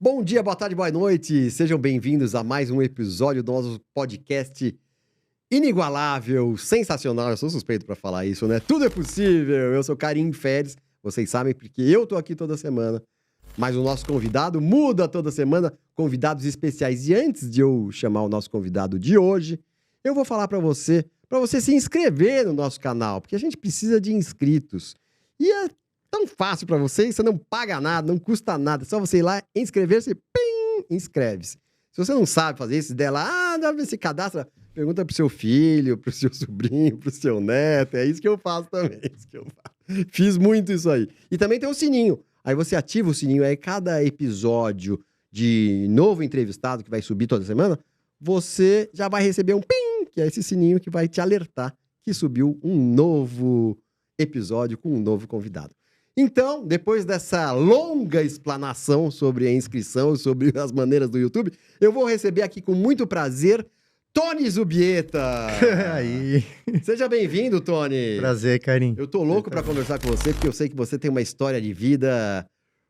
Bom dia, boa tarde, boa noite. Sejam bem-vindos a mais um episódio do nosso podcast inigualável, sensacional. Eu sou suspeito para falar isso, né? Tudo é possível. Eu sou Karim Férez. Vocês sabem porque eu tô aqui toda semana. Mas o nosso convidado muda toda semana, convidados especiais. E antes de eu chamar o nosso convidado de hoje, eu vou falar para você se inscrever no nosso canal, porque a gente precisa de inscritos. E é tão fácil para você não paga nada, não custa nada. É só você ir lá, inscrever-se, pim, inscreve-se. Se você não sabe fazer isso, der lá, se cadastra, pergunta pro seu filho, pro seu sobrinho, pro seu neto. É isso que eu faço também. É isso que eu faço. Fiz muito isso aí. E também tem o sininho. Aí você ativa o sininho, aí cada episódio de novo entrevistado que vai subir toda semana, você já vai receber um pim, que é esse sininho que vai te alertar que subiu um novo episódio com um novo convidado. Então, depois dessa longa explanação sobre a inscrição, sobre as maneiras do YouTube, eu vou receber aqui com muito prazer Tony Zubieta. Aí. Seja bem-vindo, Tony. Prazer, Karim. Eu tô louco pra conversar com você, porque eu sei que você tem uma história de vida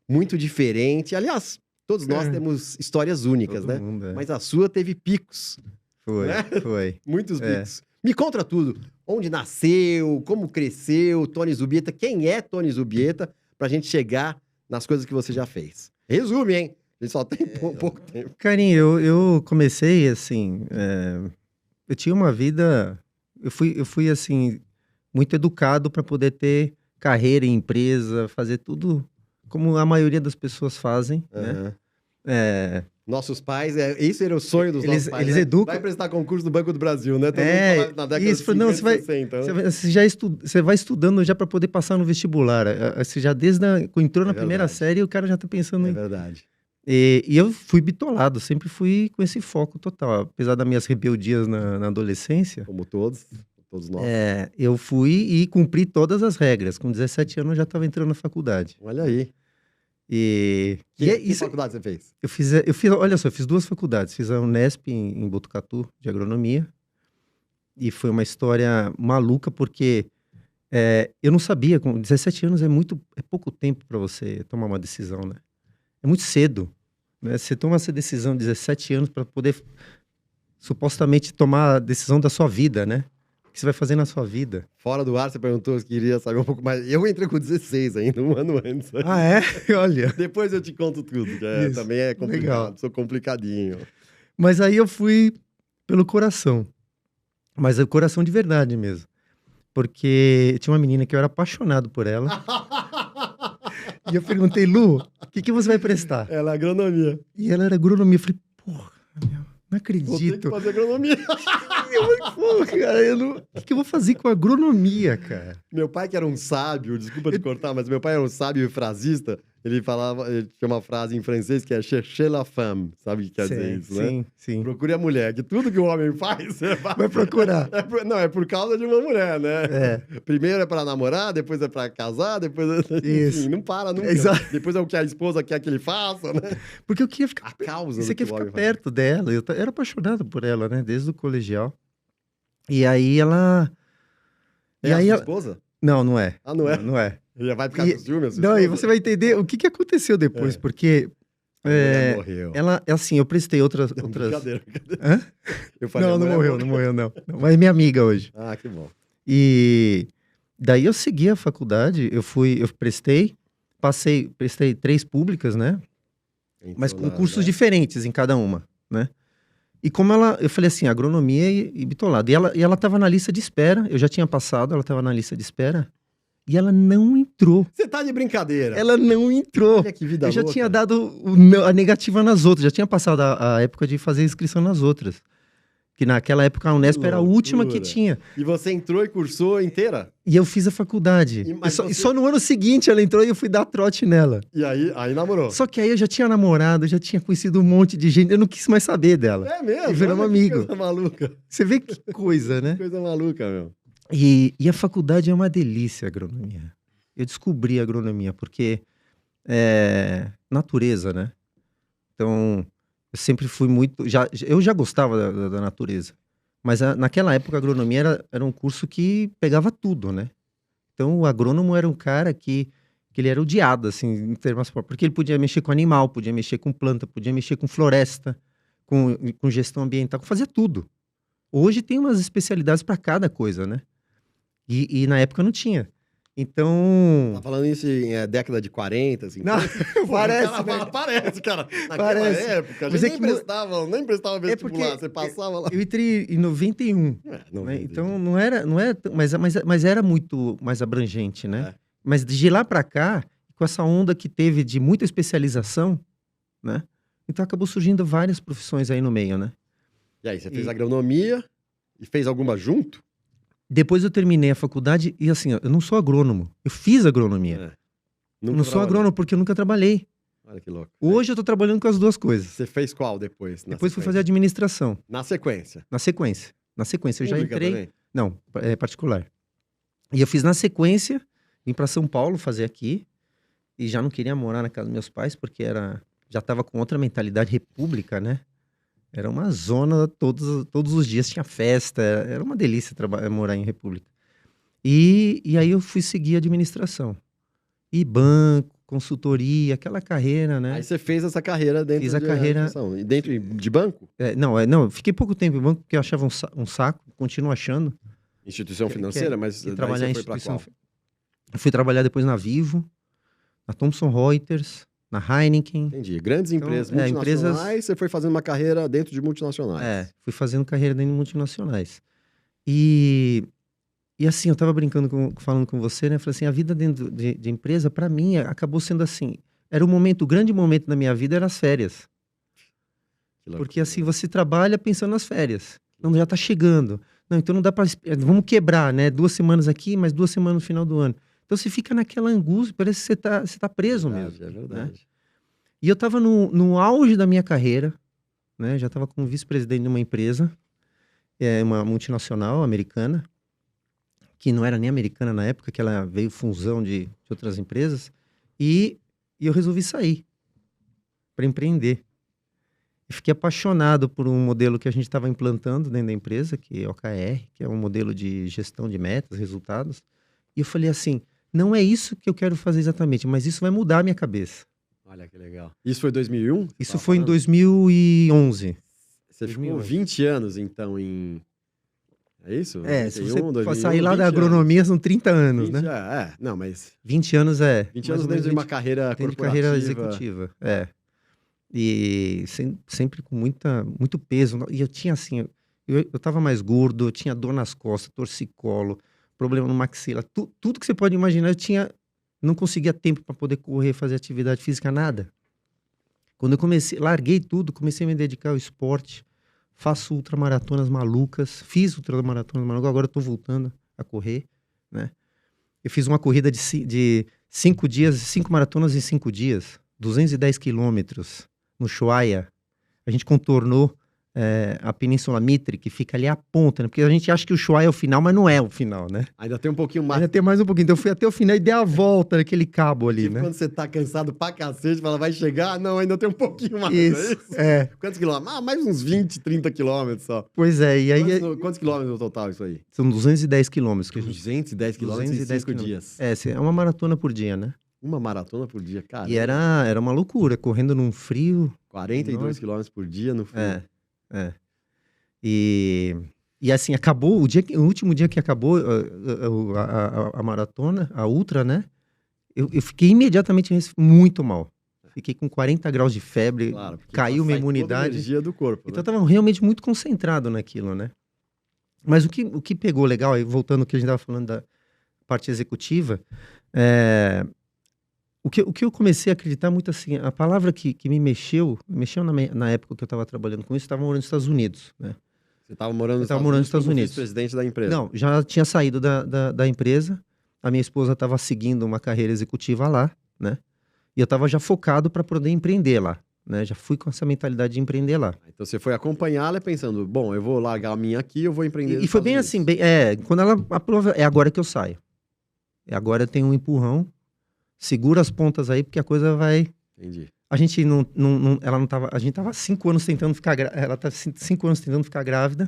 muito diferente. Aliás, todos nós temos histórias únicas, Todo né? mundo, Mas a sua teve picos. Foi, né? foi. Muitos picos. Me conta tudo. Onde nasceu, como cresceu, Tony Zubieta, quem é Tony Zubieta, pra gente chegar nas coisas que você já fez. Resume, hein? A gente só tem pouco tempo. Karim, eu comecei assim, eu tinha uma vida, eu fui assim, muito educado para poder ter carreira em empresa, fazer tudo como a maioria das pessoas fazem, né? Nossos pais, isso era o sonho dos nossos pais, eles né? educam... Vai prestar concurso do Banco do Brasil, né? Todo mundo na década isso, de 50, não, 60. Né? Você vai estudando já para poder passar no vestibular. Você já entrou na primeira série, o cara já tá pensando em... É verdade. E eu fui bitolado, sempre fui com esse foco total. Apesar das minhas rebeldias na adolescência... Como todos nós. Eu fui e cumpri todas as regras. Com 17 anos eu já estava entrando na faculdade. Olha aí. Que faculdade você fez? Olha só, eu fiz 2 faculdades. Fiz a Unesp em Botucatu, de agronomia. E foi uma história maluca, porque eu não sabia, com 17 anos é pouco tempo para você tomar uma decisão, né? É muito cedo, né? Você toma essa decisão de 17 anos para poder supostamente tomar a decisão da sua vida, né? O que você vai fazer na sua vida? Fora do ar, você perguntou se queria saber um pouco mais. Eu entrei com 16 ainda, um ano antes. Ah, é? Olha. Depois eu te conto tudo, que também é complicado. Legal. Sou complicadinho. Mas aí eu fui pelo coração. Mas é o coração de verdade mesmo. Porque tinha uma menina que eu era apaixonado por ela. E eu perguntei, Lu, o que você vai prestar? Ela é agronomia. E ela era agronomia. Eu falei, porra, não acredito. Vou ter que fazer agronomia. Eu falei, pô, cara, o que eu vou fazer com agronomia, cara? Meu pai, que era um sábio, desculpa te cortar, mas meu pai era um sábio e frasista. Ele tinha uma frase em francês que é chercher la femme, sabe o que quer dizer isso, né? Sim, sim. Procure a mulher, que tudo que o homem faz, você vai procurar. É por causa de uma mulher, né? Primeiro é pra namorar, depois é pra casar, depois... Enfim, não para nunca. Exato. Depois é o que a esposa quer que ele faça, né? Porque eu queria ficar... A causa Você do que quer ficar perto dela. Eu era apaixonado por ela, né? Desde o colegial. E aí ela... É a sua esposa? Não, não é. Ah, não é? Não é. Já vai ficar com ciúme, assim? Não, e você vai entender o que aconteceu depois, porque... Ela morreu. Ela, assim, eu prestei outras... Brincadeira. Hã? Eu falei, não morreu, não. Mas é minha amiga hoje. Ah, que bom. E daí eu segui a faculdade, eu prestei 3 públicas, né? Então, mas com cursos diferentes em cada uma, né? E como eu falei assim, agronomia e bitolado. E ela tava na lista de espera, eu já tinha passado, ela tava na lista de espera. E ela não entrou. Você tá de brincadeira. Ela não entrou. Olha que vida eu já louca. tinha dado a negativa nas outras. Já tinha passado a época de fazer inscrição nas outras. Que naquela época a Unesp era a última que tinha. E você entrou e cursou inteira? E eu fiz a faculdade. E só no ano seguinte ela entrou e eu fui dar trote nela. E aí namorou? Só que aí eu já tinha namorado, já tinha conhecido um monte de gente. Eu não quis mais saber dela. É mesmo? E viramos amigo. Coisa maluca. Você vê que coisa, né? Coisa maluca, meu. E a faculdade é uma delícia, a agronomia. Eu descobri a agronomia porque natureza, né? Então, eu sempre fui muito... eu já gostava da natureza. Mas naquela época a agronomia era um curso que pegava tudo, né? Então, o agrônomo era um cara que que ele era odiado, assim, em termos, porque ele podia mexer com animal, podia mexer com planta, podia mexer com floresta, com gestão ambiental, fazia tudo. Hoje tem umas especialidades para cada coisa, né? E na época não tinha. Então... Tá falando isso em década de 40, assim? Não, parece, cara, parece, cara. Naquela Parece. época, a Mas gente é que nem prestava vestibular, porque você passava lá. eu entrei em 91, Não, né? Então não era mas era muito mais abrangente, né? É. Mas de lá para cá, com essa onda que teve de muita especialização, né? Então acabou surgindo várias profissões aí no meio, né? E aí, você fez agronomia e fez alguma junto? Depois eu terminei a faculdade e assim, eu não sou agrônomo. Eu fiz agronomia. É. Eu não sou agrônomo porque eu nunca trabalhei. Olha que louco. Hoje eu tô trabalhando com as duas coisas. Você fez qual depois? Depois fui fazer administração. Na sequência? Na sequência. Eu já Pública entrei... também? Não, é particular. E eu fiz na sequência, vim para São Paulo fazer aqui, e já não queria morar na casa dos meus pais, porque já estava com outra mentalidade república, né? Era uma zona, todos os dias tinha festa, era uma delícia morar em república. E aí eu fui seguir administração. E banco, consultoria, aquela carreira, né? Aí você fez essa carreira dentro Fiz a de carreira- administração. E dentro de banco? Não, eu fiquei pouco tempo em banco, porque eu achava um saco, continuo achando. Instituição Que- financeira? que- Mas que daí trabalhar você em foi pra instituição qual? Eu fui trabalhar depois na Vivo, na Thomson Reuters, na Heineken. Entendi. Grandes Então, empresas é, multinacionais, você foi fazendo uma carreira dentro de multinacionais. Fui fazendo carreira dentro de multinacionais. E assim, eu tava falando com você, né? Falei assim, a vida dentro de empresa, pra mim, acabou sendo assim. Era o grande momento da minha vida, eram as férias. Que loucura. Porque assim, você trabalha pensando nas férias. Não, já tá chegando. Não, então não dá pra... Vamos quebrar, né? 2 semanas aqui, mais 2 semanas no final do ano. Então você fica naquela angústia, parece que você tá preso Verdade, mesmo. É né? verdade. E eu tava no auge da minha carreira, né? Já tava como vice-presidente de uma empresa, uma multinacional americana, que não era nem americana na época, que ela veio fusão de outras empresas, e eu resolvi sair para empreender. E fiquei apaixonado por um modelo que a gente estava implantando dentro da empresa, que é o OKR, que é um modelo de gestão de metas, resultados. E eu falei assim, não é isso que eu quero fazer exatamente, mas isso vai mudar a minha cabeça. Olha que legal. Isso foi 2001? Isso foi em 2011. Você ficou 2011. 20 anos, então, em... É isso? Se 91, você 2001, sair lá 20 da agronomia, são 30 anos, 20, né? não, mas 20 anos 20 mais anos ou menos dentro de uma carreira dentro de corporativa. carreira executiva. E sempre com muito peso. E eu tinha assim, eu tava mais gordo, eu tinha dor nas costas, torcicolo, problema no maxila, tudo que você pode imaginar, não conseguia tempo para poder correr, fazer atividade física, nada. Quando eu larguei tudo, comecei a me dedicar ao esporte, faço ultramaratonas malucas, fiz ultramaratonas malucas, agora eu tô voltando a correr, né? Eu fiz uma corrida de 5 dias, 5 maratonas em 5 dias, 210 quilômetros, no Ushuaia. A gente contornou a Península Mitre, que fica ali à ponta, né? Porque a gente acha que o Ushuaia é o final, mas não é o final, né? Ainda tem um pouquinho mais. Ainda tem mais um pouquinho. Então eu fui até o final e dei a volta naquele cabo ali, Tipo, né? quando você tá cansado pra cacete, fala, vai chegar? Não, ainda tem um pouquinho mais. Isso, É isso? Quantos quilômetros? Mais uns 20, 30 quilômetros só. Pois é, e aí Quantos quilômetros no total isso aí? são 210 quilômetros. Que a gente... 210 quilômetros em 210 5 dias. É uma maratona por dia, né? Uma maratona por dia, cara. E era uma loucura, correndo num frio. 42 Nossa. quilômetros por dia no frio. E assim, acabou, o último dia que acabou a maratona, a ultra, né? Eu fiquei imediatamente muito mal. Fiquei com 40 graus de febre, Claro, porque caiu minha sai toda a imunidade. energia do corpo, Então né? eu tava realmente muito concentrado naquilo, né? Mas o que pegou legal, aí voltando ao que a gente tava falando da parte executiva, o que eu comecei a acreditar muito assim, a palavra que me mexeu na época que eu estava trabalhando com isso, eu estava morando nos Estados Unidos, né? Você estava morando nos tava morando nos Estados Estados Unidos Unidos. como vice-presidente da empresa. Não, já tinha saído da empresa, a minha esposa estava seguindo uma carreira executiva lá, né? E eu estava já focado para poder empreender lá, né? Já fui com essa mentalidade de empreender lá. Então você foi acompanhá-la pensando, bom, eu vou largar a minha aqui, eu vou empreender nos E foi bem Estados assim, Unidos. quando ela aprova, é agora que eu saio. É agora eu tenho um empurrão, segura as pontas aí, porque a coisa vai... Entendi. A gente ela não tava, a gente tava 5 anos tentando ficar ela tá 5 anos tentando ficar grávida,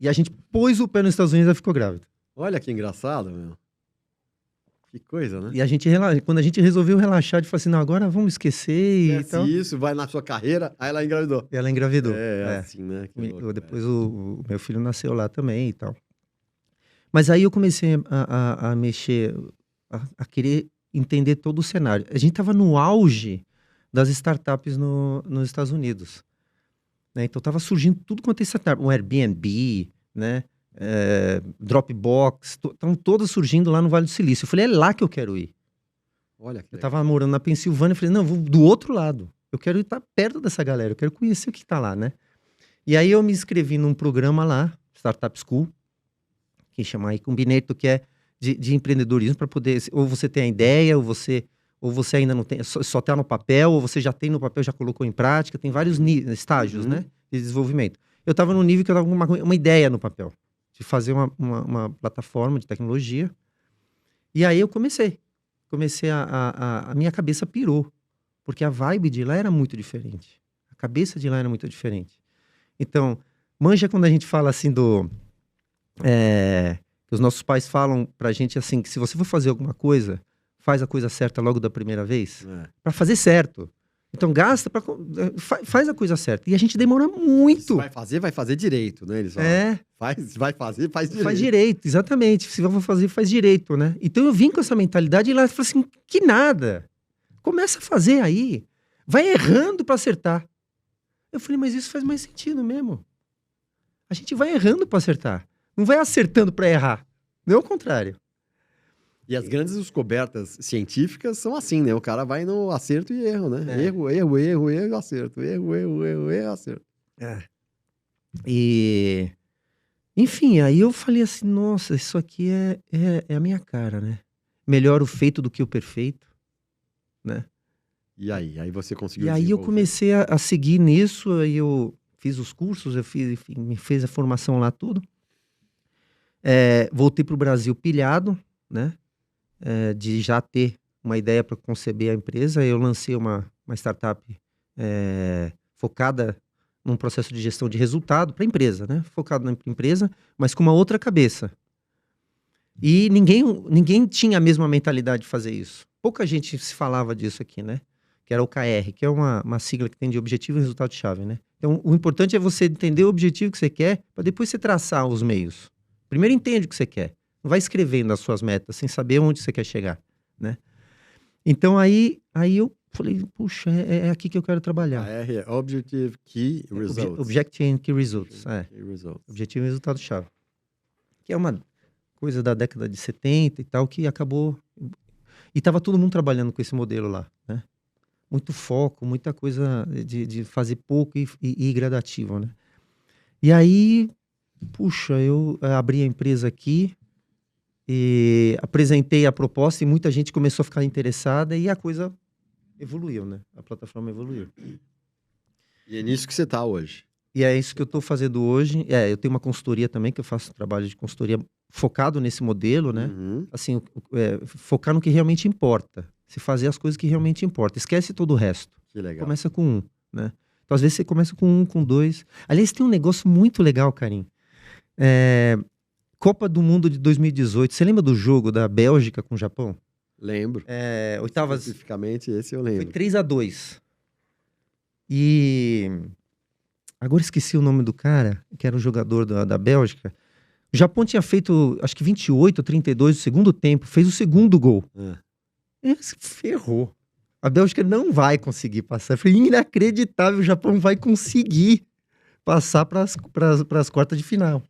e a gente pôs o pé nos Estados Unidos e ela ficou grávida. Olha que engraçado, meu. Que coisa, né? E a gente, quando a gente resolveu relaxar, de falar assim, não, agora vamos esquecer e tal. Isso, vai na sua carreira, aí ela engravidou. E ela engravidou. Assim, né? Que louco, depois o meu filho nasceu lá também e tal. Mas aí eu comecei a mexer, a querer entender todo o cenário. A gente estava no auge das startups nos Estados Unidos. Né? Então estava surgindo tudo quanto é startup. Um Airbnb, né? Dropbox, estão todas surgindo lá no Vale do Silício. Eu falei, é lá que eu quero ir. Olha que Eu legal. estava morando na Pensilvânia, eu falei, não, vou do outro lado. Eu quero estar perto dessa galera, eu quero conhecer o que está lá, né? E aí eu me inscrevi num programa lá, Startup School, que chama aí Combinator, que é de empreendedorismo, para poder, ou você tem a ideia, ou você ainda não tem, só está no papel, ou você já tem no papel, já colocou em prática, tem vários estágios, né, de desenvolvimento. Eu estava num nível que eu estava com uma ideia no papel, de fazer uma plataforma de tecnologia, e aí eu comecei a minha cabeça pirou, porque a vibe de lá era muito diferente, a cabeça de lá era muito diferente. Então, manja quando a gente fala assim que os nossos pais falam pra gente assim, que se você for fazer alguma coisa, faz a coisa certa logo da primeira vez, pra fazer certo. Então gasta, faz a coisa certa. E a gente demora muito. Se vai fazer direito, né? Eles falam, vai fazer, faz direito. Faz direito, exatamente. Se vai fazer, faz direito, né? Então eu vim com essa mentalidade e lá eu falei assim, que nada. Começa a fazer aí. Vai errando pra acertar. Eu falei, mas isso faz mais sentido mesmo. A gente vai errando pra acertar. Não vai acertando pra errar. Não é o contrário. E as grandes descobertas científicas são assim, né? O cara vai no acerto e erro, né? Erro, acerto. Erro, acerto. E... Enfim, aí eu falei assim, nossa, isso aqui é a minha cara, né? Melhor o feito do que o perfeito, né? E aí? Aí você conseguiu E aí eu comecei a seguir nisso, aí eu fiz os cursos, me fez a formação lá, tudo. Voltei pro Brasil pilhado, né? De já ter uma ideia para conceber a empresa. Eu lancei uma startup focada num processo de gestão de resultado para a empresa, né? Focado na empresa, mas com uma outra cabeça. E ninguém tinha a mesma mentalidade de fazer isso. Pouca gente se falava disso aqui, né? Que era o OKR, que é uma sigla que tem de objetivo e resultado-chave, né? Então, o importante é você entender o objetivo que você quer, para depois você traçar os meios. Primeiro entende o que você quer. Não vai escrevendo as suas metas sem saber onde você quer chegar, né? Então, aí eu falei, puxa, é aqui que eu quero trabalhar. OKR é Objective Key Results. Objective and Key Results, Key Results. Objetivo e resultado-chave. Que é uma coisa da década de 70 e tal, que acabou... E estava todo mundo trabalhando com esse modelo lá, né? Muito foco, muita coisa de fazer pouco e gradativo, né? E aí, puxa, eu abri a empresa aqui e apresentei a proposta e muita gente começou a ficar interessada e a coisa evoluiu, né? A plataforma evoluiu. E é nisso que você está hoje. E é isso que eu estou fazendo hoje. Eu tenho uma consultoria também, que eu faço trabalho de consultoria focado nesse modelo, né? Assim, focar no que realmente importa. Se fazer as coisas que realmente importam. Esquece todo o resto. Que legal. Começa com um, né? Então, às vezes, você começa com um, com dois. Aliás, tem um negócio muito legal, Karim. Copa do Mundo de 2018. Você lembra do jogo da Bélgica com o Japão? Lembro. Oitavas... Especificamente, esse eu lembro. Foi 3-2. E... Agora esqueci o nome do cara, que era o jogador da Bélgica. O Japão tinha feito, acho que 28 ou 32 no segundo tempo. Fez o segundo gol. Ferrou. A Bélgica não vai conseguir passar. Foi inacreditável. O Japão vai conseguir passar para as quartas de final.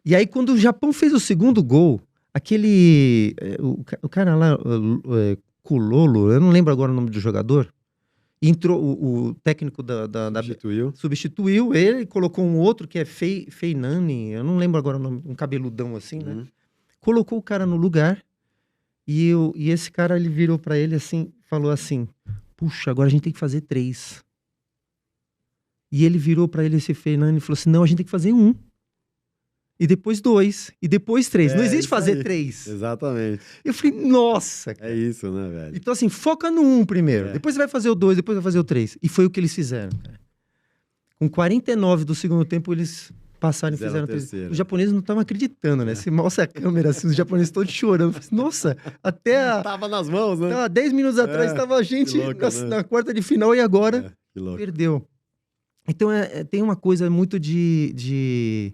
E aí, quando o Japão fez o segundo gol, aquele... O cara lá, Kulolo, eu não lembro agora o nome do jogador. Entrou o técnico substituiu ele, colocou um outro que é Feinani, eu não lembro agora o nome, um cabeludão assim, né? Colocou o cara no lugar e esse cara, ele virou pra ele assim, falou assim, puxa, agora a gente tem que fazer 3. E ele virou pra ele, esse Feinani, e falou assim, não, a gente tem que fazer 1. E depois 2, e depois 3. Não existe fazer 3. Exatamente. Eu falei, nossa, cara. É isso, né, velho? Então, assim, foca no 1 primeiro. Depois você vai fazer o 2, depois vai fazer o 3. E foi o que eles fizeram, cara. Com 49 do segundo tempo, eles passaram e Fizeram fizeram a terceira. Os japoneses não estavam acreditando, né? Se mostra a câmera, assim, os japoneses todos chorando. Eu falei, nossa, até Tava nas mãos, né? tava 10 minutos atrás estava a gente louco, né? na quarta de final e agora Que louco. perdeu. Então tem uma coisa muito de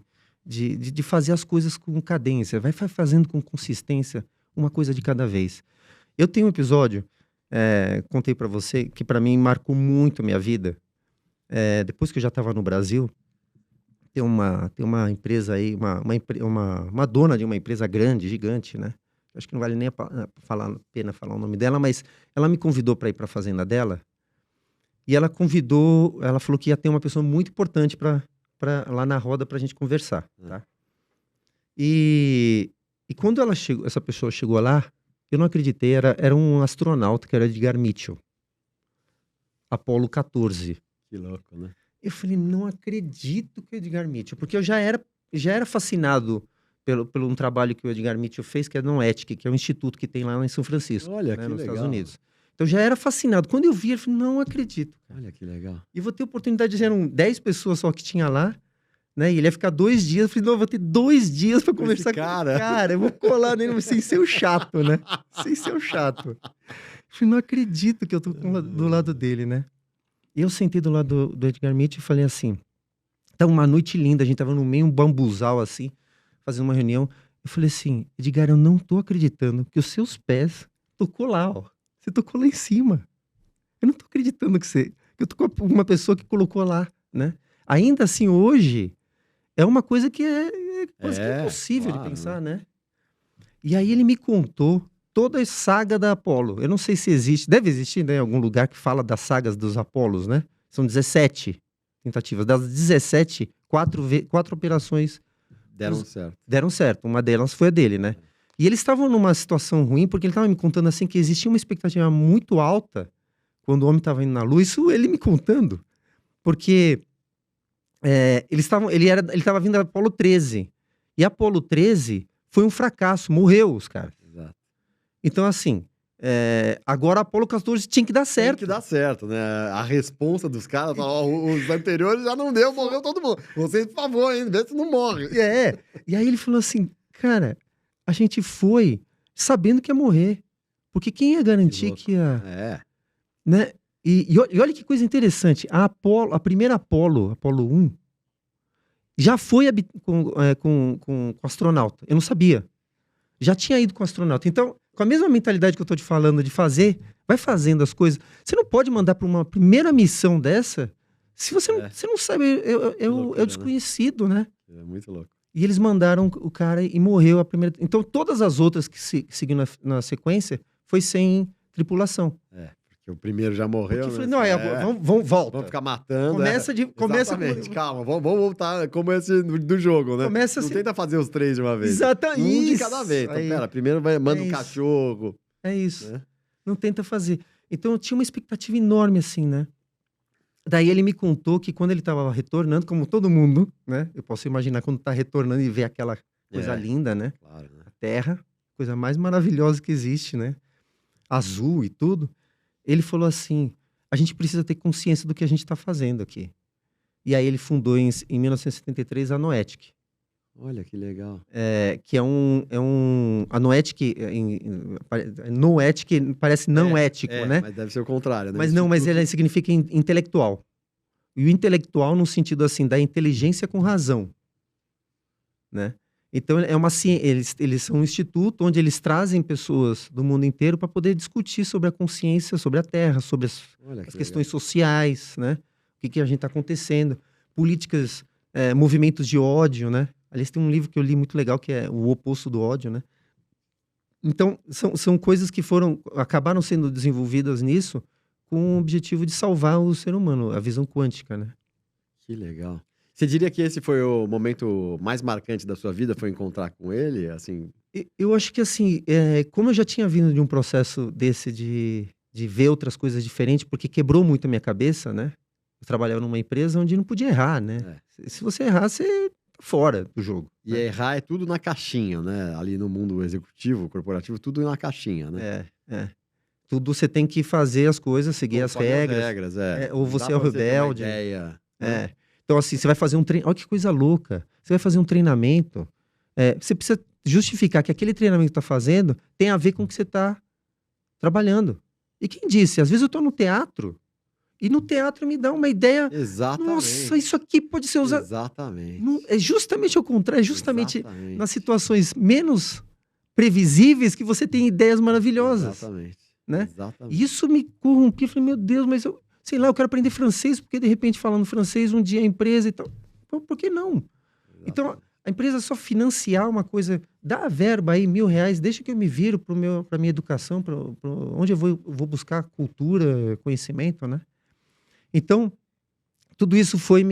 fazer as coisas com cadência. Vai fazendo com consistência uma coisa de cada vez. Eu tenho um episódio, contei pra você, que pra mim marcou muito a minha vida. Depois que eu já estava no Brasil, tem uma empresa aí, uma dona de uma empresa grande, gigante, né? Acho que não vale nem a pena falar o nome dela, mas ela me convidou para ir para a fazenda dela. E ela falou que ia ter uma pessoa muito importante para lá na roda para a gente conversar, tá? E quando essa pessoa chegou lá, eu não acreditei, era um astronauta que era Edgar Mitchell, Apollo 14. Que louco, né? Eu falei, não acredito que o Edgar Mitchell, porque eu já era fascinado pelo um trabalho que o Edgar Mitchell fez, que é no Noetic, que é um instituto que tem lá em São Francisco, Olha, né, que nos legal. Estados Unidos. Então já era fascinado. Quando eu vi, eu falei, não acredito. Olha que legal. E vou ter oportunidade de eram 10 pessoas só que tinha lá, né? E ele ia ficar 2 dias. Eu falei, não, eu vou ter 2 dias para conversar com cara. o cara. Eu vou colar nele, sem ser o chato, né? Sem ser o chato. Eu falei, não acredito que eu tô do lado dele, né? E eu sentei do lado do Edgar Mitchell e falei assim, tá uma noite linda, a gente tava no meio um bambuzal assim, fazendo uma reunião. Eu falei assim, Edgar, eu não tô acreditando que os seus pés tocou lá, ó. Você tocou lá em cima. Eu não tô acreditando que eu tô com uma pessoa que colocou lá, né? Ainda assim, hoje, é uma coisa que quase que impossível de pensar, né? E aí ele me contou toda a saga da Apollo. Eu não sei se existe, deve existir, né, em algum lugar que fala das sagas dos Apolos, né? São 17 tentativas. Das 17, 4 operações deram certo. Uma delas foi a dele, né? E eles estavam numa situação ruim, porque ele estava me contando assim que existia uma expectativa muito alta quando o homem estava indo na Lua. Isso ele me contando. Porque ele estava vindo da Apollo 13. E a Apollo 13 foi um fracasso, morreu os caras. Exato. Então, assim, agora a Apollo 14 tinha que dar certo. Tem que dar certo, né? A responsa dos caras, os anteriores já não deu, morreu todo mundo. Vocês, por favor, hein? Vê se não morre. E aí ele falou assim, cara, a gente foi sabendo que ia morrer. Porque quem ia garantir que ia... Né? E olha que coisa interessante. A primeira Apollo 1, já foi com astronauta. Eu não sabia. Já tinha ido com astronauta. Então, com a mesma mentalidade que eu tô te falando de fazer, vai fazendo as coisas. Você não pode mandar para uma primeira missão dessa se você não sabe. É o desconhecido, né? É muito louco. E eles mandaram o cara e morreu a primeira. Então, todas as outras que seguiram na sequência foi sem tripulação. Porque o primeiro já morreu. Porque né? Não, volta. Vamos ficar matando. Começa Exatamente. Calma, vamos voltar como esse do jogo, né? Não tenta fazer os 3 de uma vez. Exatamente. Um de cada vez. Então, pera, primeiro manda um cachorro. É isso. Não tenta fazer. Então, eu tinha uma expectativa enorme, assim, né? Daí ele me contou que quando ele estava retornando, como todo mundo, né? Eu posso imaginar quando tá retornando e ver aquela coisa linda, né? Claro, né? A Terra, coisa mais maravilhosa que existe, né? Azul e tudo. Ele falou assim, a gente precisa ter consciência do que a gente está fazendo aqui. E aí ele fundou em 1973 a Noetic. Olha, que legal. Que a Noetic, Noetic parece não ético, né? Mas deve ser o contrário, né? Mas ele significa intelectual. E o intelectual no sentido, assim, da inteligência com razão, né? Então, eles são um instituto onde eles trazem pessoas do mundo inteiro para poder discutir sobre a consciência, sobre a Terra, sobre as questões sociais, né? O que a gente está acontecendo. Políticas, movimentos de ódio, né? Aliás, tem um livro que eu li muito legal, que é O Oposto do Ódio, né? Então, são coisas que acabaram sendo desenvolvidas nisso com o objetivo de salvar o ser humano, a visão quântica, né? Que legal. Você diria que esse foi o momento mais marcante da sua vida, foi encontrar com ele, assim? Eu acho que, assim, como eu já tinha vindo de um processo desse de ver outras coisas diferentes, porque quebrou muito a minha cabeça, né? Eu trabalhava numa empresa onde não podia errar, né? Se você errar, você tá fora do jogo. E errar é tudo na caixinha, né? Ali no mundo executivo, corporativo, tudo na caixinha, né? Tudo você tem que fazer as coisas, seguir as regras. Ou você é o rebelde. Então, assim, você vai fazer um treinamento. Olha que coisa louca. Você vai fazer um treinamento. Você precisa justificar que aquele treinamento que está fazendo tem a ver com o que você está trabalhando. E quem disse? Às vezes eu estou no teatro e no teatro me dá uma ideia. Exatamente. Nossa, isso aqui pode ser usado. Exatamente. É justamente o contrário. É justamente nas situações menos previsíveis que você tem ideias maravilhosas. Exatamente. Né? Exatamente. E isso me corrompia. Eu falei, meu Deus, mas eu, sei lá, eu quero aprender francês, porque de repente falando francês um dia a empresa e tal. Por que não? Exatamente. Então, a empresa só financiar uma coisa, dá a verba aí, R$1.000, deixa que eu me viro para minha educação, onde eu vou buscar cultura, conhecimento, né? Então, tudo isso foi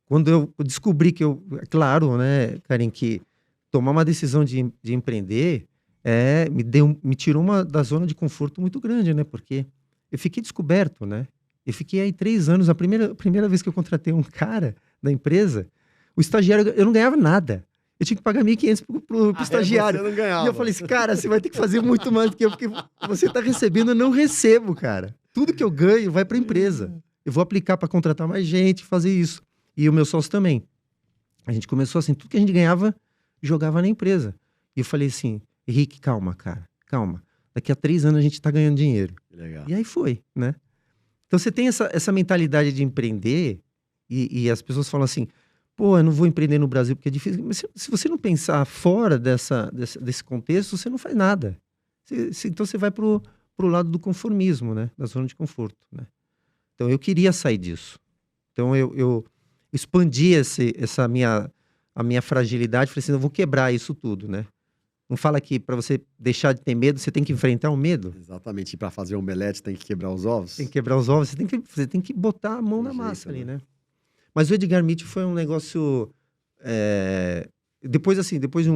quando eu descobri que claro, né, Karen, que tomar uma decisão de empreender me tirou da zona de conforto muito grande, né? Porque eu fiquei descoberto, né? Eu fiquei aí 3 anos, a primeira vez que eu contratei um cara da empresa, o estagiário, eu não ganhava nada. Eu tinha que pagar 1.500 pro estagiário. Você não ganhava. E eu falei assim, cara, você vai ter que fazer muito mais do que eu, porque você tá recebendo, eu não recebo, cara. Tudo que eu ganho vai pra empresa. Eu vou aplicar para contratar mais gente, fazer isso. E o meu sócio também. A gente começou assim, tudo que a gente ganhava, jogava na empresa. E eu falei assim, Henrique, calma, cara, calma. Daqui a 3 anos a gente tá ganhando dinheiro. Legal. E aí foi, né? Então você tem essa mentalidade de empreender e as pessoas falam assim, pô, eu não vou empreender no Brasil porque é difícil. Mas se você não pensar fora desse contexto, você não faz nada. Então você vai pro lado do conformismo, né? Da zona de conforto, né? Então eu queria sair disso. Então eu expandi a minha fragilidade, falei assim, eu vou quebrar isso tudo, né? Não fala que para você deixar de ter medo, você tem que enfrentar o medo. Exatamente. E para fazer omelete tem que quebrar os ovos? Tem que quebrar os ovos, você tem que botar a mão na massa ali, né? Mas o Edgar Mitchell foi um negócio... Depois de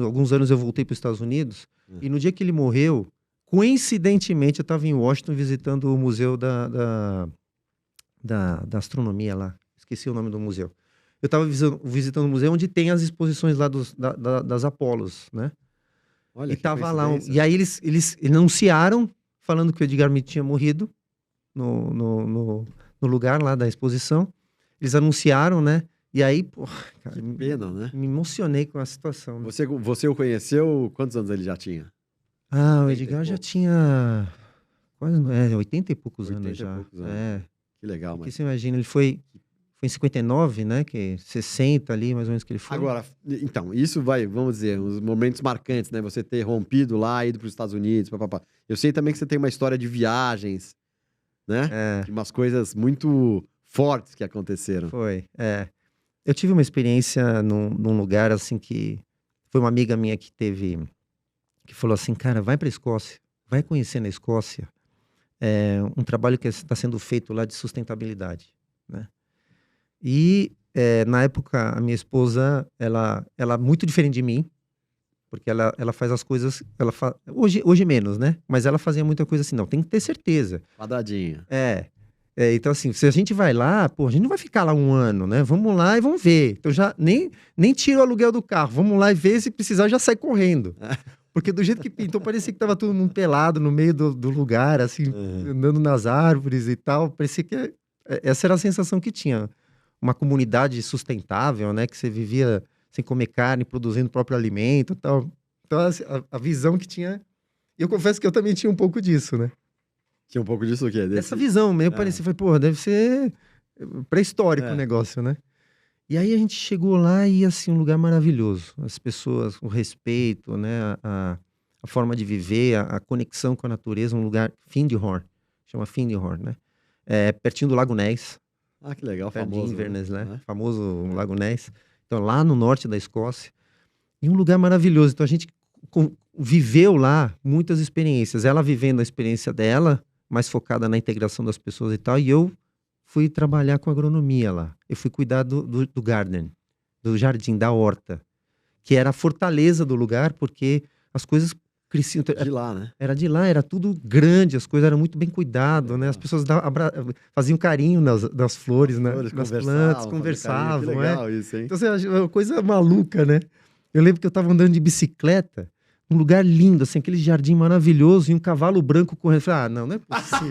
alguns anos eu voltei para os Estados Unidos, e no dia que ele morreu, coincidentemente eu estava em Washington visitando o museu da astronomia lá. Esqueci o nome do museu. Eu estava visitando o museu onde tem as exposições lá das Apolos, né? Olha, e tava lá. E aí eles anunciaram, falando que o Edgar Mitchell tinha morrido no lugar lá da exposição. Eles anunciaram, né? E aí, pô, cara, que pena, né? Me emocionei com a situação. Né? Você o conheceu? Quantos anos ele já tinha? O Edgar já tinha quase 80 e poucos anos já. Que legal, Porque você imagina, ele foi em 59, né? Que 60 ali, mais ou menos, que ele foi. Agora, então, isso vamos dizer, uns momentos marcantes, né? Você ter rompido lá, ido para os Estados Unidos, papapá. Eu sei também que você tem uma história de viagens, né? De umas coisas muito fortes que aconteceram. Foi. Eu tive uma experiência num lugar, assim, que foi uma amiga minha que falou assim, cara, vai para a Escócia, vai conhecer na Escócia um trabalho que está sendo feito lá de sustentabilidade, né? E na época a minha esposa, ela muito diferente de mim, porque ela faz as coisas, hoje menos, né? Mas ela fazia muita coisa assim, não, tem que ter certeza. Quadradinho. Então assim, se a gente vai lá, pô, a gente não vai ficar lá 1 ano, né? Vamos lá e vamos ver. Então já nem tira o aluguel do carro, vamos lá e ver, se precisar já sai correndo. Porque do jeito que pintou, parecia que tava todo mundo pelado no meio do lugar, assim, andando nas árvores e tal. Parecia que essa era a sensação que tinha. Uma comunidade sustentável, né? Que você vivia sem comer carne, produzindo o próprio alimento e tal. Então, a visão que tinha... E eu confesso que eu também tinha um pouco disso, né? Tinha um pouco disso o quê? Essa visão meio parecia, foi, pô, deve ser pré-histórico o negócio, né? E aí a gente chegou lá e, assim, um lugar maravilhoso. As pessoas, o respeito, né? A forma de viver, a conexão com a natureza, um lugar, Findhorn, chama Findhorn, né? Pertinho do Lago Ness. Que legal, famoso. Inverness, né? Famoso Lago Ness. Então, lá no norte da Escócia. E um lugar maravilhoso. Então, a gente viveu lá muitas experiências. Ela vivendo a experiência dela, mais focada na integração das pessoas e tal. E eu fui trabalhar com agronomia lá. Eu fui cuidar do garden, do jardim, da horta. Que era a fortaleza do lugar, porque as coisas cresciam. De lá, né? Era de lá, era tudo grande, as coisas eram muito bem cuidado, né? As pessoas faziam carinho nas flores, nas plantas, conversavam. Que legal isso, hein? Então, você acha uma coisa maluca, né? Eu lembro que eu estava andando de bicicleta um lugar lindo, assim, aquele jardim maravilhoso e um cavalo branco correndo. Eu falei, não é possível.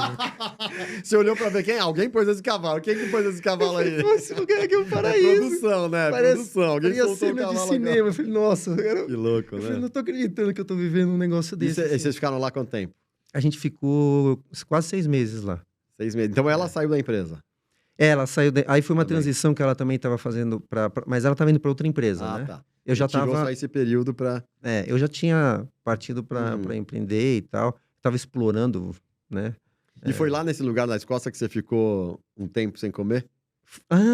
Você olhou pra ver quem? Alguém pôs esse cavalo. Quem que pôs esse cavalo aí? Pô, esse lugar aqui é um paraíso. É produção, né? Parece, Produção. Alguém soltou cena o cavalo de cinema. Eu falei, nossa. Que louco, Eu né? falei, não tô acreditando que eu tô vivendo um negócio E desse. Assim. vocês ficaram lá quanto tempo? A gente ficou quase 6 meses lá. 6 meses. Então ela saiu da empresa. Ela saiu. Aí foi uma Também. transição que ela também estava fazendo. Mas ela estava indo para outra empresa, né? Tá. Eu já Tirou tava. só esse período pra... Eu já tinha partido para empreender e tal. Tava explorando, né? E foi lá nesse lugar na Escócia que você ficou um tempo sem comer?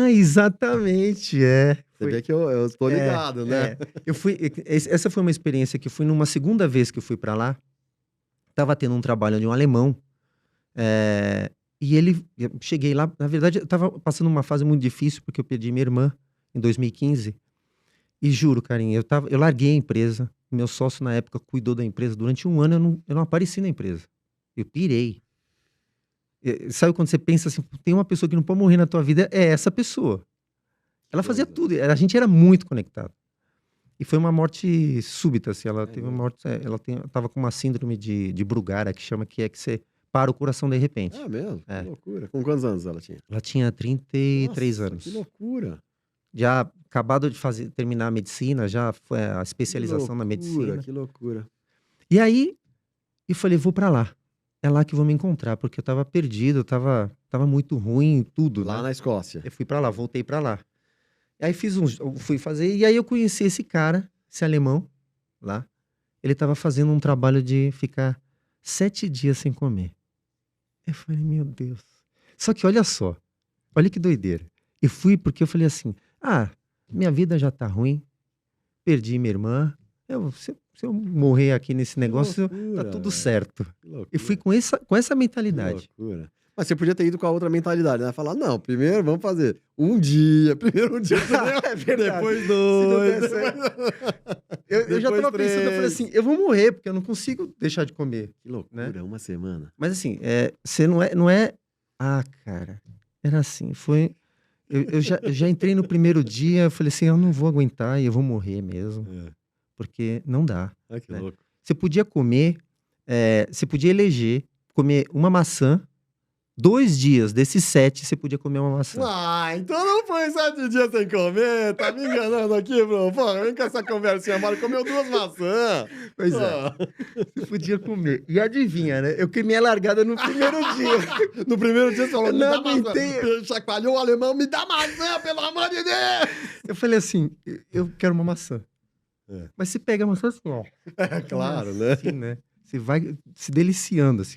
Exatamente, Você vê que eu tô ligado, né? Eu fui. Essa foi uma experiência que eu fui numa segunda vez que eu fui para lá. Tava tendo um trabalho de um alemão. E eu cheguei lá, na verdade, eu tava passando uma fase muito difícil, porque eu perdi minha irmã em 2015. E juro, Carinha, eu larguei a empresa. Meu sócio, na época, cuidou da empresa. Durante um ano, eu não apareci na empresa. Eu pirei. Sabe quando você pensa assim, tem uma pessoa que não pode morrer na tua vida? É essa pessoa. Ela fazia tudo. A gente era muito conectado. E foi uma morte súbita, assim. Ela teve uma morte... tava com uma síndrome de Brugara, que chama, que você para o coração de repente. Mesmo? Que loucura. Com quantos anos ela tinha? Ela tinha 33 anos. Que loucura. Já acabado de terminar a medicina, já foi a especialização na medicina. Que loucura. E aí, eu falei, vou pra lá. É lá que vou me encontrar, porque eu tava perdido, tava muito ruim, tudo. Lá na Escócia. Eu fui pra lá, voltei pra lá. Aí fui fazer, e aí eu conheci esse cara, esse alemão, lá. Ele tava fazendo um trabalho de ficar 7 dias sem comer. Eu falei, meu Deus. Só que olha só, olha que doideira. Eu fui porque eu falei assim, minha vida já tá ruim, perdi minha irmã, se eu morrer aqui nesse negócio, loucura, tá tudo certo. E fui com essa mentalidade. Que loucura. Mas você podia ter ido com a outra mentalidade, né? Falar, não, primeiro vamos fazer um dia, primeiro um dia, depois 2. Eu já tava pensando, eu falei assim, eu vou morrer, porque eu não consigo deixar de comer. Que loucura, né? Uma semana. Mas assim, você não é... cara, era assim, foi... Eu já entrei no primeiro dia, eu falei assim, eu não vou aguentar e eu vou morrer mesmo. Porque não dá. Que louco. Você podia comer, você podia eleger, comer uma maçã, 2 dias desses 7, você podia comer uma maçã. Então não foi 7 dias sem comer, tá me enganando aqui, bro. Pô, vem com essa conversinha, mano, comeu 2 maçãs. Pois você podia comer. E adivinha, né? Eu queimei a largada no primeiro dia. No primeiro dia você falou, eu não aguentei. Chacoalhou o alemão, me dá maçã, pelo amor de Deus. Eu falei assim, eu quero uma maçã. Mas você pega a maçã assim, ó. Claro, né? Assim, né? Você vai se deliciando, assim.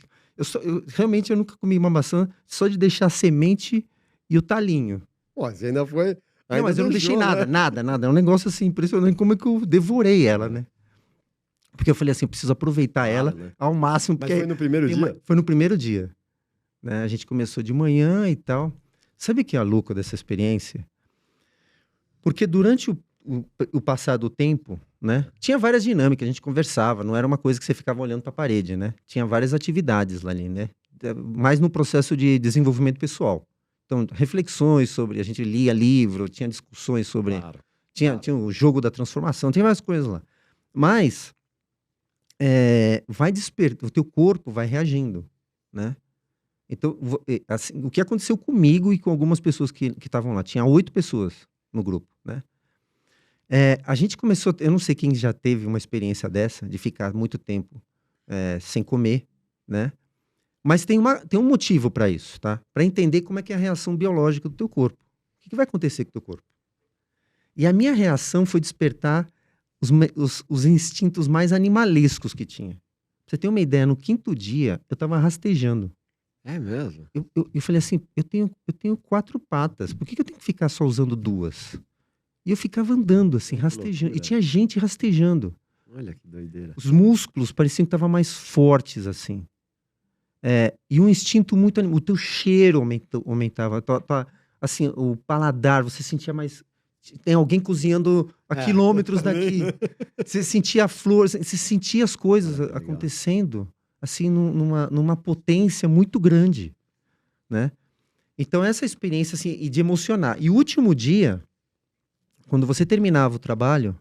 Realmente eu nunca comi uma maçã só de deixar a semente e o talinho. Pô, você ainda foi... Não, mas eu não deixei nada, né? nada. É um negócio assim impressionante como é que eu devorei ela, né? Porque eu falei assim, eu preciso aproveitar ela, né, ao máximo. Mas foi no primeiro dia? Foi no primeiro dia. Né? A gente começou de manhã e tal. Sabe o que é louco dessa experiência? Porque durante o passar do tempo, né? Tinha várias dinâmicas, a gente conversava, não era uma coisa que você ficava olhando para a parede, né? Tinha várias atividades lá ali, né? Mais no processo de desenvolvimento pessoal. Então, reflexões sobre, a gente lia livro, tinha discussões sobre... Claro. Tinha o jogo da transformação, tinha várias coisas lá. Mas, vai despertar, o teu corpo vai reagindo, né? Então, assim, o que aconteceu comigo e com algumas pessoas que estavam lá? Tinha 8 pessoas no grupo, né? A gente começou, eu não sei quem já teve uma experiência dessa, de ficar muito tempo sem comer, né? Mas tem um motivo para isso, tá? Para entender como é que é a reação biológica do teu corpo. O que vai acontecer com o teu corpo? E a minha reação foi despertar os instintos mais animalescos que tinha. Pra você ter uma ideia, no 5º dia, eu tava rastejando. É mesmo? Eu falei assim, eu tenho 4 patas, por que eu tenho que ficar só usando 2? E eu ficava andando, assim, rastejando. E tinha gente rastejando. Olha que doideira. Os músculos pareciam que estavam mais fortes, assim. E um instinto muito... O teu cheiro aumentava. Assim, o paladar, você sentia mais... Tem alguém cozinhando a quilômetros daqui. Você sentia a flor, você sentia as coisas acontecendo, assim, numa potência muito grande, né? Então, essa experiência, assim, e de emocionar. E o último dia... Quando você terminava o trabalho,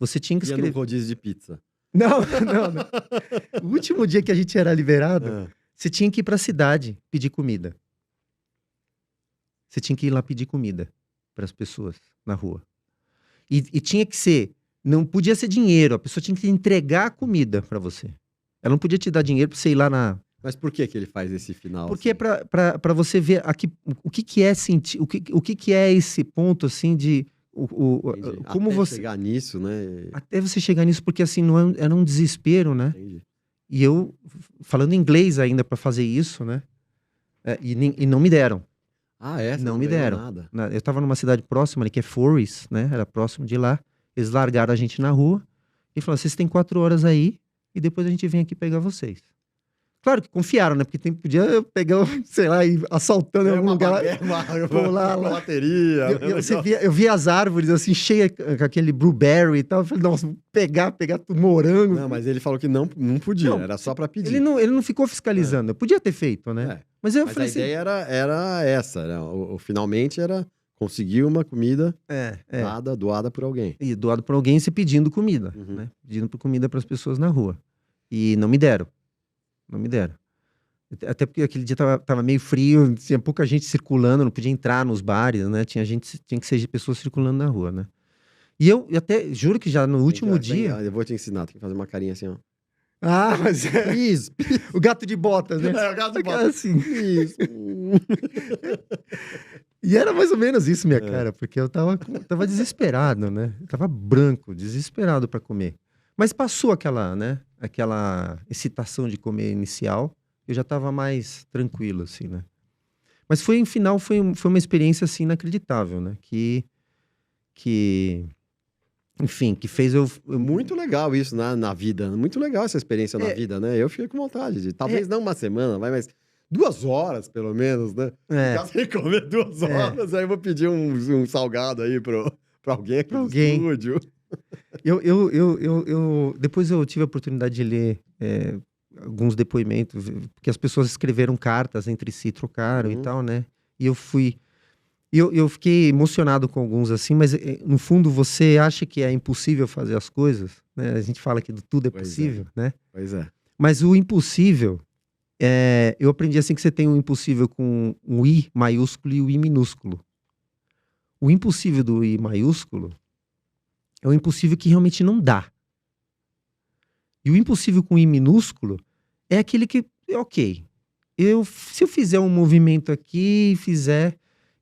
você tinha que escrever... Ia no rodízio de pizza. Não, não. O último dia que a gente era liberado, Ah, você tinha que ir pra cidade pedir comida. Você tinha que ir lá pedir comida pras pessoas na rua. E tinha que ser, não podia ser dinheiro, a pessoa tinha que entregar a comida pra você. Ela não podia te dar dinheiro pra você ir lá na... mas por que que ele faz esse final Porque é assim? pra você ver aqui, o que que é sentir, o que que é esse ponto, assim, de... Entendi. como Até você... chegar nisso, né? Até você chegar nisso, porque assim, não era um desespero, né? Entendi. E eu, falando inglês ainda pra fazer isso, né? E não me deram. Ah, é? Você Não não me ganhou deram. nada. Eu tava numa cidade próxima ali, que é Forres, né? Era próximo de lá. Eles largaram a gente na rua e falaram: vocês têm 4 horas aí e depois a gente vem aqui pegar vocês. Claro que confiaram, né? Porque podia pegar, sei lá, ir assaltando em É algum uma lugar. baguete, Pô, lá. bateria. Eu via as árvores assim, cheias com aquele blueberry e tal. Eu falei: nossa, vou pegar tudo, morango. Não, mas ele falou que não podia, Não, era só pra pedir. Ele não ficou fiscalizando. Eu podia ter feito, né? É. Mas eu Mas a falei assim... ideia era essa, né? Finalmente era conseguir uma comida doada por alguém. E doado por alguém se pedindo comida, Uhum. né? Pedindo comida para as pessoas na rua. E não me deram. Não me deram. Até porque aquele dia tava meio frio, tinha pouca gente circulando, não podia entrar nos bares, né? Tinha que ser pessoas circulando na rua, né? E eu até juro que já no último dia... Eu vou te ensinar, tem que fazer uma carinha assim, ó. Ah, mas Please, o gato de botas, né? É, o gato de Aquela botas. assim. please. E era mais ou menos isso minha É. cara, porque eu tava desesperado, né? Eu tava branco, desesperado para comer. Mas passou aquela, né? Aquela excitação de comer inicial, eu já tava mais tranquilo, assim, né? Mas foi, em final, foi uma experiência, assim, inacreditável, né? Enfim, que fez eu... Muito legal isso na vida. Muito legal essa experiência na vida, né? Eu fiquei com vontade de. Talvez não uma semana, mas 2 horas, pelo menos, né? Ficar sem comer 2 horas, aí eu vou pedir um salgado aí pra alguém aqui Pra no alguém. estúdio. Depois eu tive a oportunidade de ler alguns depoimentos, porque as pessoas escreveram cartas entre si, trocaram e Uhum. tal, né? E eu fui... Eu fiquei emocionado com alguns, assim, mas no fundo você acha que é impossível fazer as coisas, né? A gente fala que tudo é Pois é. possível, né? Pois é. Mas o impossível, eu aprendi assim que você tem um impossível com um I maiúsculo e o I minúsculo. O impossível do I maiúsculo é o impossível que realmente não dá. E o impossível com I minúsculo é aquele que, ok, se eu fizer um movimento aqui,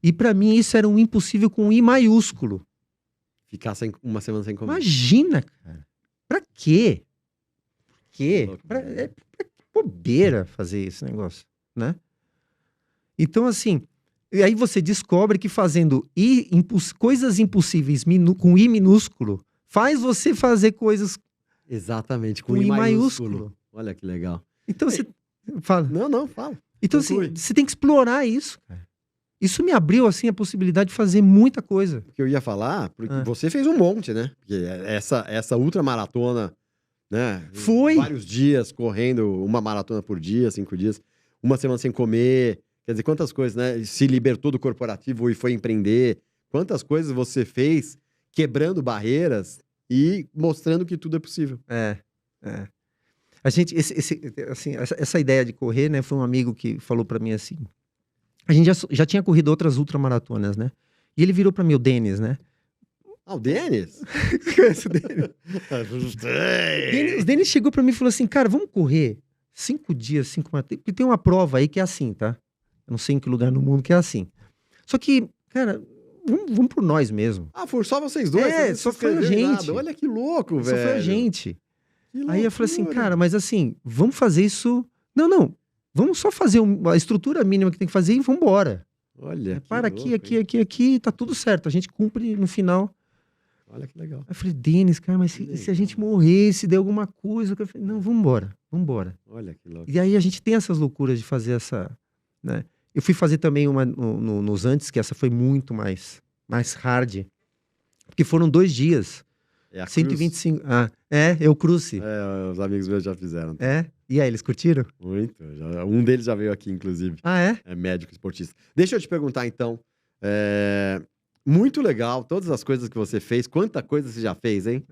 E pra mim isso era um impossível com I maiúsculo. Ficar uma semana sem comer. Imagina, cara. Pra quê? Por quê? Loucura. É bobeira fazer esse negócio, né? Então, assim, e aí você descobre que fazendo coisas impossíveis com I minúsculo faz você fazer coisas Exatamente, com com I I maiúsculo. maiúsculo. Olha que legal. Então você fala. Não, fala. Então, assim, conclui. você tem que explorar isso, cara. Isso me abriu, assim, a possibilidade de fazer muita coisa. O que eu ia falar, porque você fez um monte, né? Porque essa ultramaratona, né? Foi. Vários dias correndo, uma maratona por dia, 5 dias, uma semana sem comer. Quer dizer, quantas coisas, né? Se libertou do corporativo e foi empreender. Quantas coisas você fez quebrando barreiras e mostrando que tudo é possível. A gente, essa ideia de correr, né? Foi um amigo que falou pra mim assim. A gente já tinha corrido outras ultramaratonas, né? E ele virou pra mim, o Denis, né? Ah, o Denis? Conhece o Denis? O Denis chegou pra mim e falou assim, cara, vamos correr 5 dias, 5 maratonas. Porque tem uma prova aí que é assim, tá? Eu não sei em que lugar no mundo que é assim. Só que, cara, vamos por nós mesmo. Ah, foi só vocês dois? Vocês não só se foi a inscreveram em gente. nada. Olha que louco, Só velho. foi a gente. Que Aí eu falei assim, loucura. cara, mas assim, vamos fazer isso... Não. Vamos só fazer a estrutura mínima que tem que fazer e vambora. Olha que Para louco, aqui, tá tudo certo. A gente cumpre no final. Olha que legal. Aí eu falei, Denis, cara, mas se a gente morrer, se der alguma coisa... Eu falei, não, vambora. Olha que louco. E aí a gente tem essas loucuras de fazer essa... né? Eu fui fazer também uma nos antes, que essa foi muito mais hard. Porque foram 2 dias. É a 125... eu cruze. Os amigos meus já fizeram. E aí, eles curtiram? Muito. Um deles já veio aqui, inclusive. Ah, é? É médico esportista. Deixa eu te perguntar, então. Muito legal, todas as coisas que você fez. Quanta coisa você já fez, hein?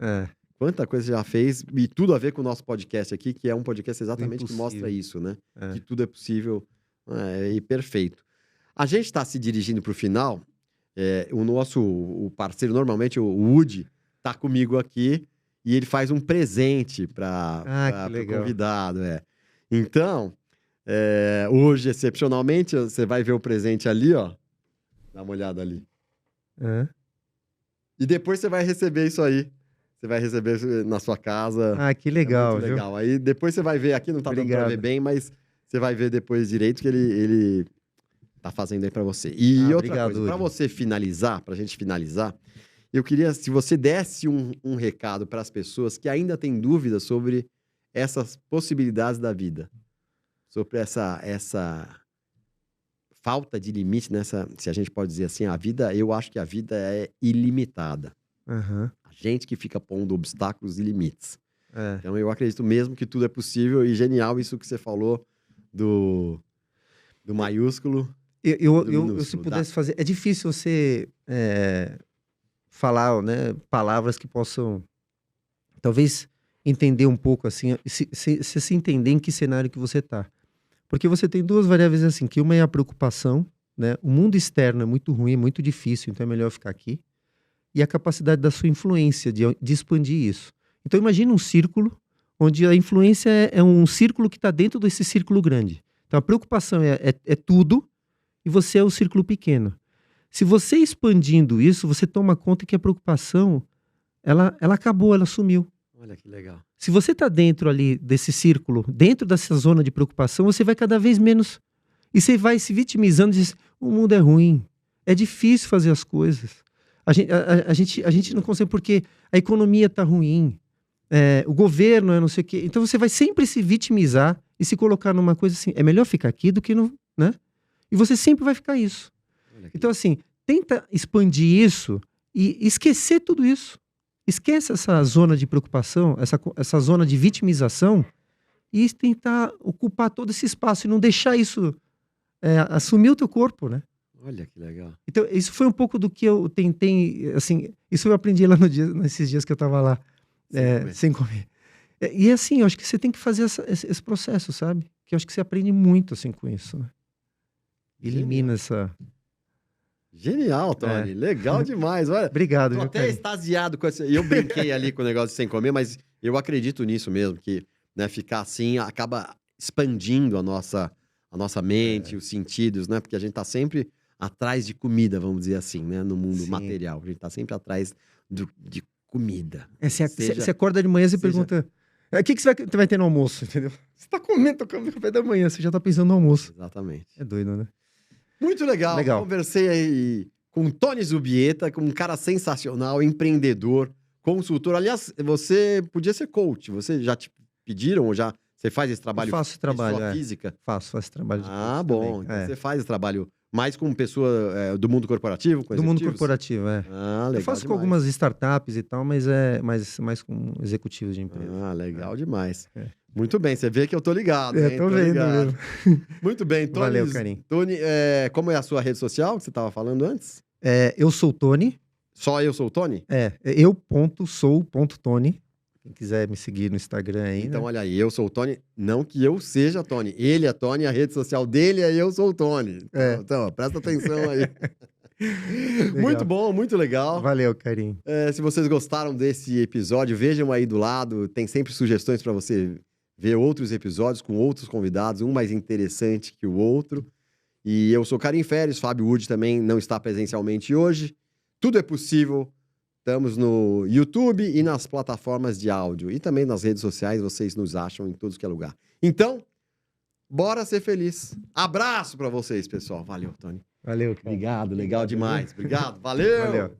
Quanta coisa você já fez, e tudo a ver com o nosso podcast aqui, que é um podcast exatamente que mostra Impossível. isso, né? É. Que tudo é possível e perfeito. A gente está se dirigindo para o final. O parceiro, normalmente, o Woody, tá comigo aqui e ele faz um presente para que o legal. convidado. Então, hoje, excepcionalmente, você vai ver o presente ali, ó. Dá uma olhada ali. E depois você vai receber isso aí. Você vai receber na sua casa. Que legal, muito legal. Aí depois você vai ver aqui, não tá dando pra ver bem, mas você vai ver depois direito que ele tá fazendo aí pra você. E outra obrigado, coisa, pra Woody. você finalizar, pra gente finalizar, eu queria, se você desse um recado para as pessoas que ainda têm dúvidas sobre essas possibilidades da vida, sobre essa falta de limite nessa, se a gente pode dizer assim, eu acho que a vida é ilimitada. Aham. A gente que fica pondo obstáculos e limites. É. Então eu acredito mesmo que tudo é possível e genial isso que você falou do maiúsculo. Eu se pudesse fazer... É difícil você falar, né, palavras que possam talvez entender um pouco assim, se entender em que cenário que você tá. Porque você tem duas variáveis assim, que uma é a preocupação, né? O mundo externo é muito ruim, é muito difícil, então é melhor ficar aqui. E a capacidade da sua influência, de expandir isso. Então imagina um círculo, onde a influência é um círculo que está dentro desse círculo grande. Então a preocupação é tudo, e você é o círculo pequeno. Se você expandindo isso, você toma conta que a preocupação, ela acabou, ela sumiu. Olha que legal. Se você está dentro ali desse círculo, dentro dessa zona de preocupação, você vai cada vez menos. E você vai se vitimizando e diz, o mundo é ruim, é difícil fazer as coisas. A gente não consegue porque a economia está ruim, o governo é não sei o quê. Então você vai sempre se vitimizar e se colocar numa coisa assim, é melhor ficar aqui do que no, né? E você sempre vai ficar isso. Então assim, tenta expandir isso e esquecer tudo isso. Esquece essa zona de preocupação, essa zona de vitimização e tentar ocupar todo esse espaço e não deixar isso assumir o teu corpo, né? Olha que legal. Então, isso foi um pouco do que eu tentei, assim, isso eu aprendi lá nesses dias que eu tava lá, sem comer. E assim, eu acho que você tem que fazer esse processo, sabe? Que eu acho que você aprende muito, assim, com isso, né? Elimina essa... Genial, Tony. Legal demais. Olha, obrigado. Tô até extasiado com essa... Eu brinquei ali com o negócio de sem comer, mas eu acredito nisso mesmo, que ficar assim acaba expandindo a nossa mente, os sentidos, né? Porque a gente tá sempre atrás de comida, vamos dizer assim, né? No mundo material. A gente tá sempre atrás de comida. Você acorda de manhã e pergunta... O que você vai ter no almoço, entendeu? Você tá comendo café da manhã, você já tá pensando no almoço. Exatamente. É doido, né? Muito legal. Conversei aí com Tony Zubieta, um cara sensacional, empreendedor, consultor. Aliás, você podia ser coach. Você já te pediram ou já você faz esse trabalho? Eu faço esse trabalho, física? Faço esse trabalho de coach bom. também. Então você faz esse trabalho mais com pessoa do mundo corporativo? Com do mundo corporativo, legal. Eu faço demais. Com algumas startups e tal, mas mais com executivos de empresa. Legal demais. Muito bem, você vê que eu tô ligado. Tô vendo ligado. Muito bem, Tony. Valeu, Carim. Tony, como é a sua rede social que você estava falando antes? Eu sou o Tony. Só eu sou o Tony? Eu.sou.tony. Quem quiser me seguir no Instagram aí. Então, olha aí, eu sou o Tony. Não que eu seja Tony. Ele é Tony, a rede social dele é Eu Sou o Tony. Então, presta atenção aí. Muito bom, muito legal. Valeu, Carim. Se vocês gostaram desse episódio, vejam aí do lado. Tem sempre sugestões para você ver outros episódios com outros convidados, um mais interessante que o outro. E eu sou Carim Feres, Fábio Wood também não está presencialmente hoje. Tudo é possível. Estamos no YouTube e nas plataformas de áudio. E também nas redes sociais, vocês nos acham em todos que é lugar. Então, bora ser feliz. Abraço para vocês, pessoal. Valeu, Tony. Valeu, cara. Obrigado, legal demais. Obrigado, valeu.